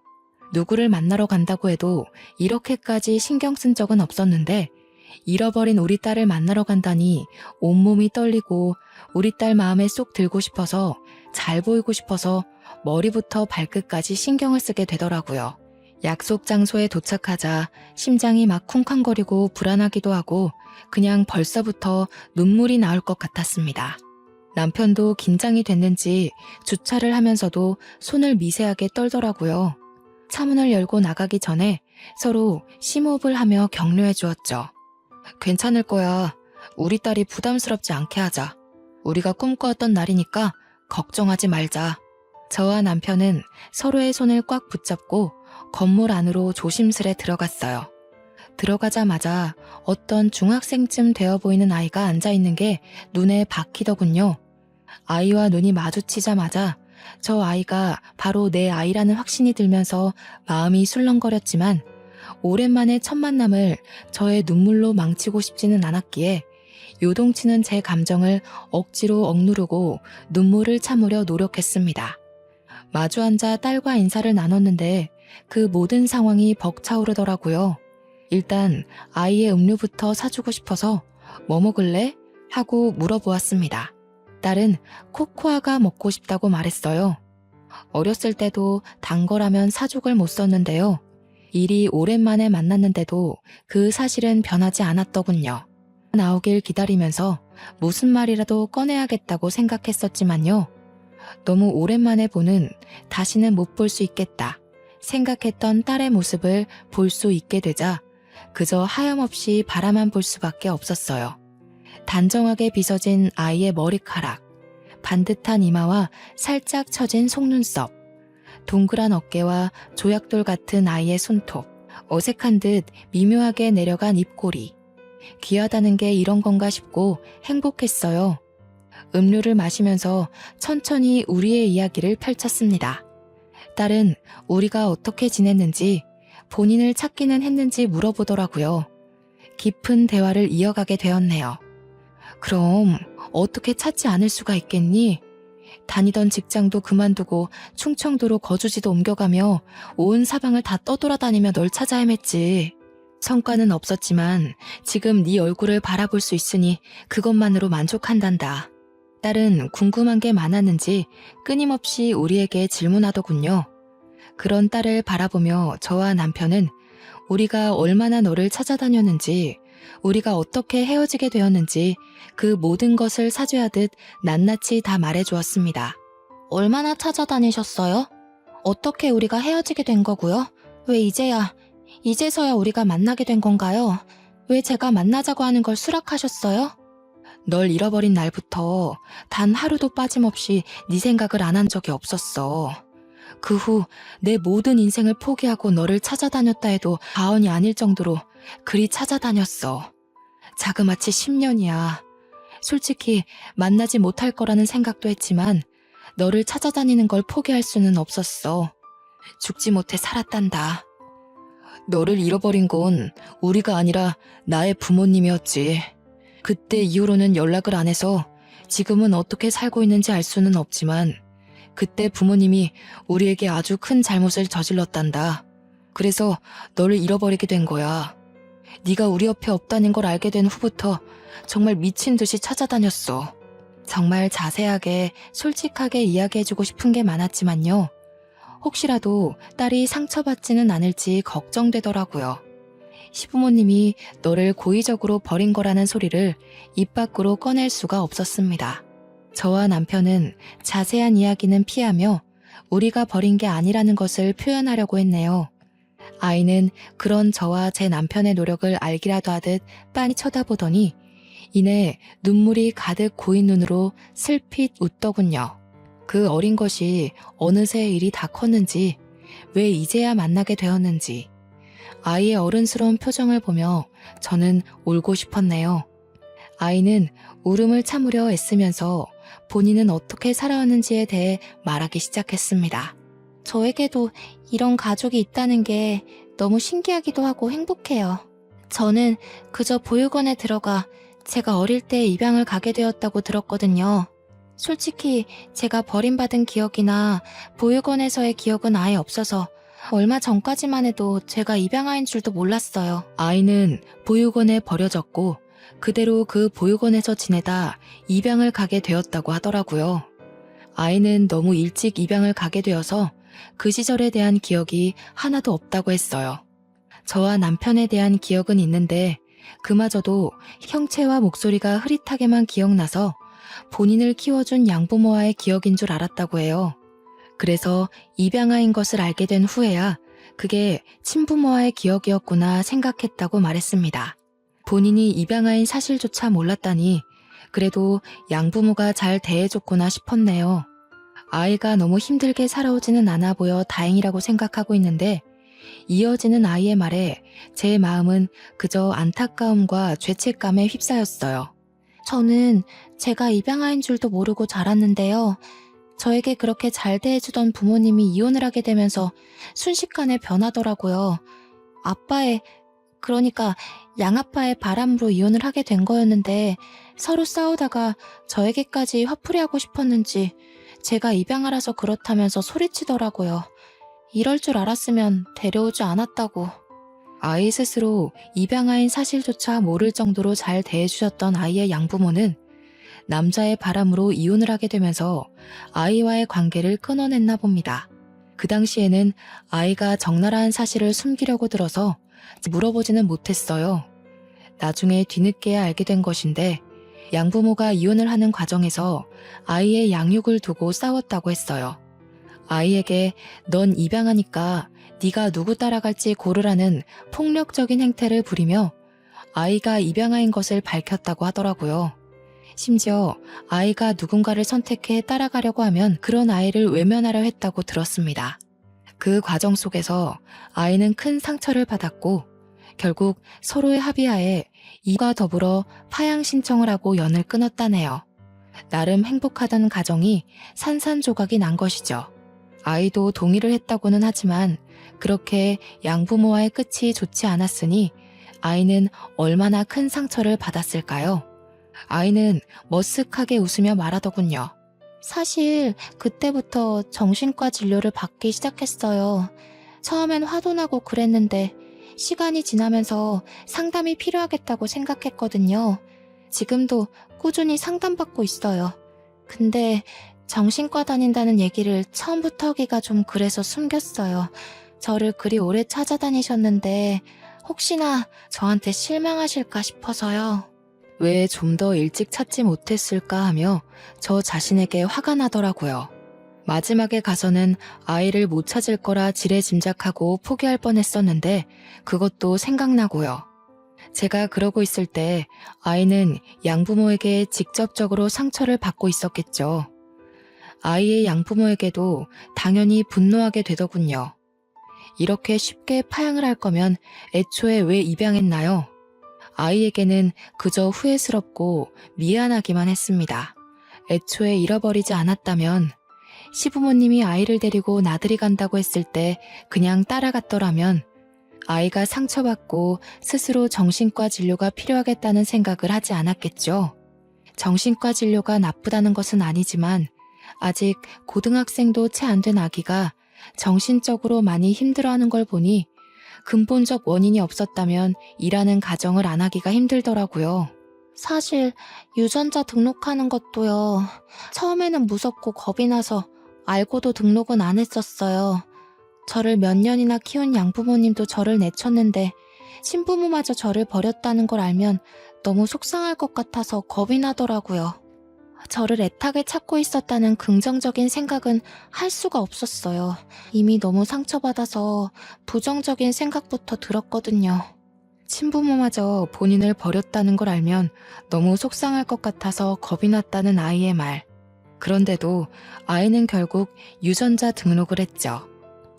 누구를 만나러 간다고 해도 이렇게까지 신경 쓴 적은 없었는데 잃어버린 우리 딸을 만나러 간다니 온몸이 떨리고 우리 딸 마음에 쏙 들고 싶어서 잘 보이고 싶어서 머리부터 발끝까지 신경을 쓰게 되더라고요. 약속 장소에 도착하자 심장이 막 쿵쾅거리고 불안하기도 하고 그냥 벌써부터 눈물이 나올 것 같았습니다. 남편도 긴장이 됐는지 주차를 하면서도 손을 미세하게 떨더라고요. 차문을 열고 나가기 전에 서로 심호흡을 하며 격려해 주었죠. 괜찮을 거야. 우리 딸이 부담스럽지 않게 하자. 우리가 꿈꿔왔던 날이니까 걱정하지 말자. 저와 남편은 서로의 손을 꽉 붙잡고 건물 안으로 조심스레 들어갔어요. 들어가자마자 어떤 중학생쯤 되어 보이는 아이가 앉아있는 게 눈에 박히더군요. 아이와 눈이 마주치자마자 저 아이가 바로 내 아이라는 확신이 들면서 마음이 술렁거렸지만 오랜만에 첫 만남을 저의 눈물로 망치고 싶지는 않았기에 요동치는 제 감정을 억지로 억누르고 눈물을 참으려 노력했습니다. 마주 앉아 딸과 인사를 나눴는데 그 모든 상황이 벅차오르더라고요. 일단 아이의 음료부터 사주고 싶어서 뭐 먹을래? 하고 물어보았습니다. 딸은 코코아가 먹고 싶다고 말했어요. 어렸을 때도 단 거라면 사족을 못 썼는데요. 일이 오랜만에 만났는데도 그 사실은 변하지 않았더군요. 나오길 기다리면서 무슨 말이라도 꺼내야겠다고 생각했었지만요. 너무 오랜만에 보는 다시는 못 볼 수 있겠다 생각했던 딸의 모습을 볼 수 있게 되자 그저 하염없이 바라만 볼 수밖에 없었어요. 단정하게 빗어진 아이의 머리카락, 반듯한 이마와 살짝 처진 속눈썹, 동그란 어깨와 조약돌 같은 아이의 손톱, 어색한 듯 미묘하게 내려간 입꼬리. 귀하다는 게 이런 건가 싶고 행복했어요. 음료를 마시면서 천천히 우리의 이야기를 펼쳤습니다. 딸은 우리가 어떻게 지냈는지, 본인을 찾기는 했는지 물어보더라고요. 깊은 대화를 이어가게 되었네요. 그럼 어떻게 찾지 않을 수가 있겠니? 다니던 직장도 그만두고 충청도로 거주지도 옮겨가며 온 사방을 다 떠돌아다니며 널 찾아 헤맸지. 성과는 없었지만 지금 네 얼굴을 바라볼 수 있으니 그것만으로 만족한단다. 딸은 궁금한 게 많았는지 끊임없이 우리에게 질문하더군요. 그런 딸을 바라보며 저와 남편은 우리가 얼마나 너를 찾아다녔는지, 우리가 어떻게 헤어지게 되었는지 그 모든 것을 사죄하듯 낱낱이 다 말해주었습니다. 얼마나 찾아다니셨어요? 어떻게 우리가 헤어지게 된 거고요? 왜 이제서야 우리가 만나게 된 건가요? 왜 제가 만나자고 하는 걸 수락하셨어요? 널 잃어버린 날부터 단 하루도 빠짐없이 네 생각을 안 한 적이 없었어. 그 후 내 모든 인생을 포기하고 너를 찾아다녔다 해도 과언이 아닐 정도로 그리 찾아다녔어. 자그마치 10년이야. 솔직히 만나지 못할 거라는 생각도 했지만 너를 찾아다니는 걸 포기할 수는 없었어. 죽지 못해 살았단다. 너를 잃어버린 건 우리가 아니라 나의 부모님이었지. 그때 이후로는 연락을 안 해서 지금은 어떻게 살고 있는지 알 수는 없지만 그때 부모님이 우리에게 아주 큰 잘못을 저질렀단다. 그래서 너를 잃어버리게 된 거야. 네가 우리 옆에 없다는 걸 알게 된 후부터 정말 미친 듯이 찾아다녔어. 정말 자세하게 솔직하게 이야기해주고 싶은 게 많았지만요. 혹시라도 딸이 상처받지는 않을지 걱정되더라고요. 시부모님이 너를 고의적으로 버린 거라는 소리를 입 밖으로 꺼낼 수가 없었습니다. 저와 남편은 자세한 이야기는 피하며 우리가 버린 게 아니라는 것을 표현하려고 했네요. 아이는 그런 저와 제 남편의 노력을 알기라도 하듯 빤히 쳐다보더니 이내 눈물이 가득 고인 눈으로 슬핏 웃더군요. 그 어린 것이 어느새 일이 다 컸는지 왜 이제야 만나게 되었는지 아이의 어른스러운 표정을 보며 저는 울고 싶었네요. 아이는 울음을 참으려 애쓰면서 본인은 어떻게 살아왔는지에 대해 말하기 시작했습니다. 저에게도 이런 가족이 있다는 게 너무 신기하기도 하고 행복해요. 저는 그저 보육원에 들어가 제가 어릴 때 입양을 가게 되었다고 들었거든요. 솔직히 제가 버림받은 기억이나 보육원에서의 기억은 아예 없어서 얼마 전까지만 해도 제가 입양아인 줄도 몰랐어요. 아이는 보육원에 버려졌고 그대로 그 보육원에서 지내다 입양을 가게 되었다고 하더라고요. 아이는 너무 일찍 입양을 가게 되어서 그 시절에 대한 기억이 하나도 없다고 했어요. 저와 남편에 대한 기억은 있는데 그마저도 형체와 목소리가 흐릿하게만 기억나서 본인을 키워준 양부모와의 기억인 줄 알았다고 해요. 그래서 입양아인 것을 알게 된 후에야 그게 친부모와의 기억이었구나 생각했다고 말했습니다. 본인이 입양아인 사실조차 몰랐다니 그래도 양부모가 잘 대해줬구나 싶었네요. 아이가 너무 힘들게 살아오지는 않아 보여 다행이라고 생각하고 있는데 이어지는 아이의 말에 제 마음은 그저 안타까움과 죄책감에 휩싸였어요. 저는 제가 입양아인 줄도 모르고 자랐는데요. 저에게 그렇게 잘 대해주던 부모님이 이혼을 하게 되면서 순식간에 변하더라고요. 그러니까 양아빠의 바람으로 이혼을 하게 된 거였는데 서로 싸우다가 저에게까지 화풀이하고 싶었는지 제가 입양아라서 그렇다면서 소리치더라고요. 이럴 줄 알았으면 데려오지 않았다고. 아이 스스로 입양아인 사실조차 모를 정도로 잘 대해주셨던 아이의 양부모는 남자의 바람으로 이혼을 하게 되면서 아이와의 관계를 끊어냈나 봅니다. 그 당시에는 아이가 적나라한 사실을 숨기려고 들어서 물어보지는 못했어요. 나중에 뒤늦게야 알게 된 것인데 양부모가 이혼을 하는 과정에서 아이의 양육을 두고 싸웠다고 했어요. 아이에게 넌 입양하니까 네가 누구 따라갈지 고르라는 폭력적인 행태를 부리며 아이가 입양아인 것을 밝혔다고 하더라고요. 심지어 아이가 누군가를 선택해 따라가려고 하면 그런 아이를 외면하려 했다고 들었습니다. 그 과정 속에서 아이는 큰 상처를 받았고 결국 서로의 합의하에 이와 더불어 파양 신청을 하고 연을 끊었다네요. 나름 행복하던 가정이 산산조각이 난 것이죠. 아이도 동의를 했다고는 하지만 그렇게 양부모와의 끝이 좋지 않았으니 아이는 얼마나 큰 상처를 받았을까요? 아이는 머쓱하게 웃으며 말하더군요. 사실 그때부터 정신과 진료를 받기 시작했어요. 처음엔 화도 나고 그랬는데 시간이 지나면서 상담이 필요하겠다고 생각했거든요. 지금도 꾸준히 상담받고 있어요. 근데 정신과 다닌다는 얘기를 처음부터 하기가 좀 그래서 숨겼어요. 저를 그리 오래 찾아다니셨는데 혹시나 저한테 실망하실까 싶어서요. 왜 좀 더 일찍 찾지 못했을까 하며 저 자신에게 화가 나더라고요. 마지막에 가서는 아이를 못 찾을 거라 지레짐작하고 포기할 뻔했었는데 그것도 생각나고요. 제가 그러고 있을 때 아이는 양부모에게 직접적으로 상처를 받고 있었겠죠. 아이의 양부모에게도 당연히 분노하게 되더군요. 이렇게 쉽게 파양을 할 거면 애초에 왜 입양했나요? 아이에게는 그저 후회스럽고 미안하기만 했습니다. 애초에 잃어버리지 않았다면, 시부모님이 아이를 데리고 나들이 간다고 했을 때 그냥 따라갔더라면 아이가 상처받고 스스로 정신과 진료가 필요하겠다는 생각을 하지 않았겠죠. 정신과 진료가 나쁘다는 것은 아니지만 아직 고등학생도 채 안 된 아기가 정신적으로 많이 힘들어하는 걸 보니 근본적 원인이 없었다면 일하는 가정을 안 하기가 힘들더라고요. 사실 유전자 등록하는 것도요. 처음에는 무섭고 겁이 나서 알고도 등록은 안 했었어요. 저를 몇 년이나 키운 양부모님도 저를 내쳤는데 친부모마저 저를 버렸다는 걸 알면 너무 속상할 것 같아서 겁이 나더라고요. 저를 애타게 찾고 있었다는 긍정적인 생각은 할 수가 없었어요. 이미 너무 상처받아서 부정적인 생각부터 들었거든요. 친부모마저 본인을 버렸다는 걸 알면 너무 속상할 것 같아서 겁이 났다는 아이의 말. 그런데도 아이는 결국 유전자 등록을 했죠.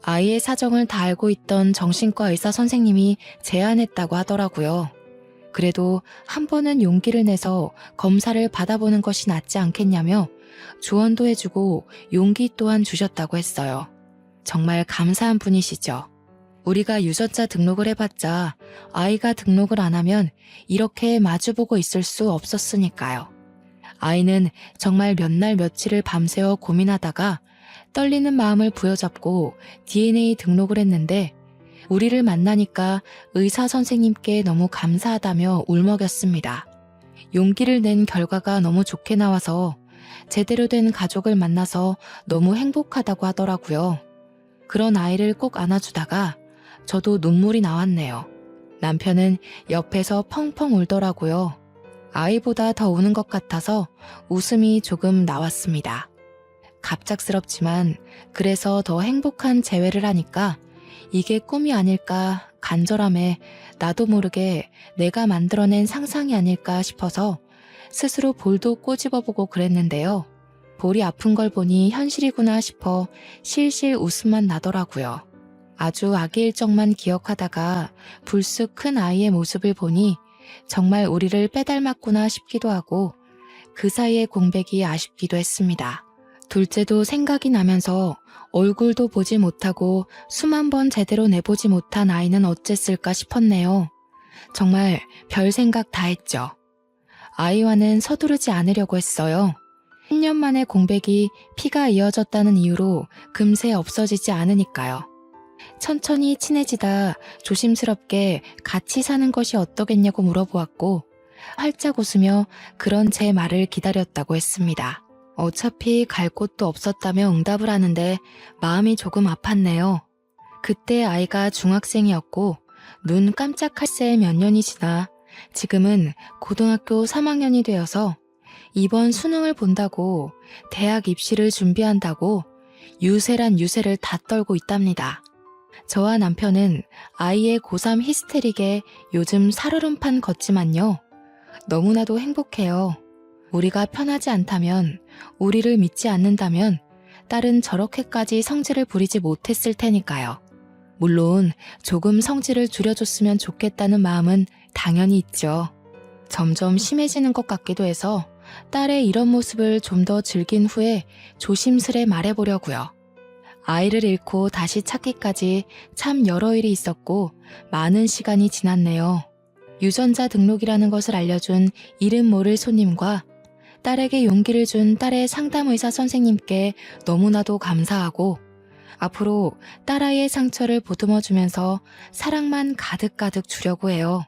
아이의 사정을 다 알고 있던 정신과 의사 선생님이 제안했다고 하더라고요. 그래도 한 번은 용기를 내서 검사를 받아보는 것이 낫지 않겠냐며 조언도 해주고 용기 또한 주셨다고 했어요. 정말 감사한 분이시죠. 우리가 유전자 등록을 해봤자 아이가 등록을 안 하면 이렇게 마주보고 있을 수 없었으니까요. 아이는 정말 몇 날 며칠을 밤새워 고민하다가 떨리는 마음을 부여잡고 DNA 등록을 했는데 우리를 만나니까 의사 선생님께 너무 감사하다며 울먹였습니다. 용기를 낸 결과가 너무 좋게 나와서 제대로 된 가족을 만나서 너무 행복하다고 하더라고요. 그런 아이를 꼭 안아주다가 저도 눈물이 나왔네요. 남편은 옆에서 펑펑 울더라고요. 아이보다 더 우는 것 같아서 웃음이 조금 나왔습니다. 갑작스럽지만 그래서 더 행복한 재회를 하니까 이게 꿈이 아닐까 간절함에 나도 모르게 내가 만들어낸 상상이 아닐까 싶어서 스스로 볼도 꼬집어보고 그랬는데요. 볼이 아픈 걸 보니 현실이구나 싶어 실실 웃음만 나더라고요. 아주 아기 일정만 기억하다가 불쑥 큰 아이의 모습을 보니 정말 우리를 빼닮았구나 싶기도 하고 그 사이의 공백이 아쉽기도 했습니다. 둘째도 생각이 나면서 얼굴도 보지 못하고 수만 번 제대로 내보지 못한 아이는 어쨌을까 싶었네요. 정말 별 생각 다 했죠. 아이와는 서두르지 않으려고 했어요. 10년 만에 공백이 피가 이어졌다는 이유로 금세 없어지지 않으니까요. 천천히 친해지다 조심스럽게 같이 사는 것이 어떠겠냐고 물어보았고 활짝 웃으며 그런 제 말을 기다렸다고 했습니다. 어차피 갈 곳도 없었다며 응답을 하는데 마음이 조금 아팠네요. 그때 아이가 중학생이었고 눈 깜짝할 새 몇 년이 지나 지금은 고등학교 3학년이 되어서 이번 수능을 본다고 대학 입시를 준비한다고 유세란 유세를 다 떨고 있답니다. 저와 남편은 아이의 고3 히스테릭에 요즘 살얼음판 걷지만요. 너무나도 행복해요. 우리가 편하지 않다면, 우리를 믿지 않는다면 딸은 저렇게까지 성질을 부리지 못했을 테니까요. 물론 조금 성질을 줄여줬으면 좋겠다는 마음은 당연히 있죠. 점점 심해지는 것 같기도 해서 딸의 이런 모습을 좀 더 즐긴 후에 조심스레 말해보려고요. 아이를 잃고 다시 찾기까지 참 여러 일이 있었고 많은 시간이 지났네요. 유전자 등록이라는 것을 알려준 이름 모를 손님과 딸에게 용기를 준 딸의 상담의사 선생님께 너무나도 감사하고 앞으로 딸아이의 상처를 보듬어주면서 사랑만 가득가득 주려고 해요.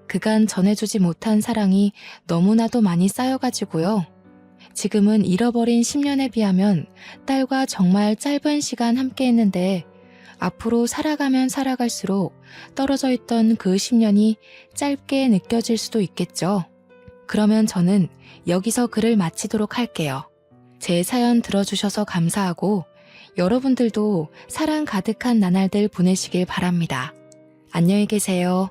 그간 전해주지 못한 사랑이 너무나도 많이 쌓여가지고요. 지금은 잃어버린 10년에 비하면 딸과 정말 짧은 시간 함께 했는데 앞으로 살아가면 살아갈수록 떨어져 있던 그 10년이 짧게 느껴질 수도 있겠죠. 그러면 저는 여기서 글을 마치도록 할게요. 제 사연 들어주셔서 감사하고 여러분들도 사랑 가득한 나날들 보내시길 바랍니다. 안녕히 계세요.